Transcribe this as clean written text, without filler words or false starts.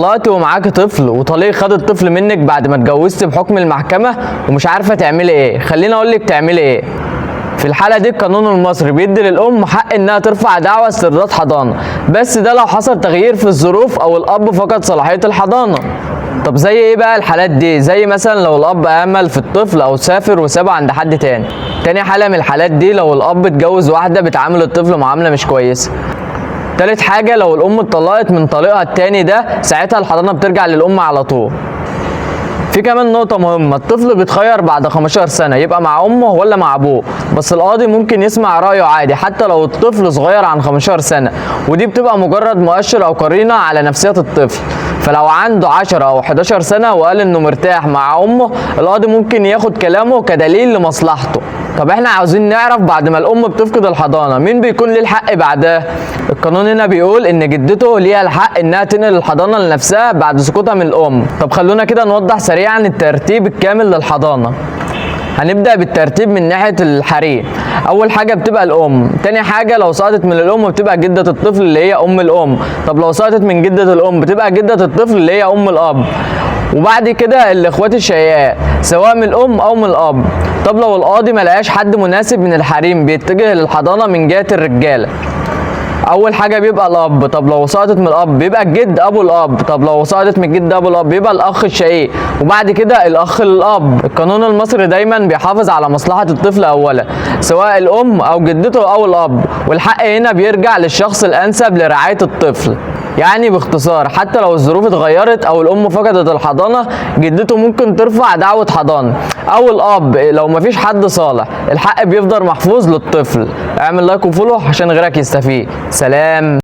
اتطلقت ومعاك طفل وطليق خد الطفل منك بعد ما اتجوزت بحكم المحكمة ومش عارفة تعملي ايه، خليني اقولك تعملي ايه. في الحالة دي القانون المصري بيدي للأم حق إنها ترفع دعوى استرداد حضانة، بس ده لو حصل تغيير في الظروف أو الأب فقد صلاحية الحضانة. طب زي إيه بقى الحالات دي؟ زي مثلا لو الأب أهمل في الطفل أو سافر وسابه عند حد تاني. تاني حالة من الحالات دي لو الأب اتجوز واحدة بتعامل الطفل معاملة مش كويسة. تالت حاجة لو الأم اتطلقت من طليقها التاني ده، ساعتها الحضانة بترجع للأم على طول. في كمان نقطة مهمة، الطفل بيتخير بعد 15 سنة يبقى مع أمه ولا مع أبوه، بس القاضي ممكن يسمع رأيه عادي حتى لو الطفل صغير عن 15 سنة، ودي بتبقى مجرد مؤشر أو قرينة على نفسية الطفل. فلو عنده 10 أو 11 سنة وقال إنه مرتاح مع أمه، القاضي ممكن ياخد كلامه كدليل لمصلحته. طب احنا عاوزين نعرف بعد ما الأم بتفقد الحضانة مين بيكون ليه الحق بعدها؟ القانون هنا بيقول إن جدته ليها الحق إنها تنقل الحضانة لنفسها بعد سقوطها من الأم. طب خلونا كده نوضح سريعا الترتيب الكامل للحضانة. هنبدأ بالترتيب من ناحية الحريم. أول حاجة بتبقى الأم، تاني حاجة لو سقطت من الأم بتبقى جدة الطفل اللي هي أم الأم، طب لو سقطت من جدة الأم بتبقى جدة الطفل اللي هي أم الأب، وبعد كده الإخوات الشقيقات سواء من الأم أو من الأب. طب لو القاضي ملقاش حد مناسب من الحريم بيتجه للحضانة من جهة الرجالة. اول حاجه بيبقى الاب، طب لو سقطت من الاب بيبقى الجد ابو الاب، طب لو سقطت من الجد ابو الاب بيبقى الاخ الشقيق، وبعد كده الاخ للاب. القانون المصري دايما بيحافظ على مصلحه الطفل اولا سواء الام او جدته او الاب، والحق هنا بيرجع للشخص الانسب لرعايه الطفل. يعني باختصار حتى لو الظروف اتغيرت او الام فقدت الحضانه، جدته ممكن ترفع دعوه حضانه، او الاب لو مفيش حد صالح الحق بيفضل محفوظ للطفل. اعمل لايك وفولو عشان غيرك يستفيد. سلام.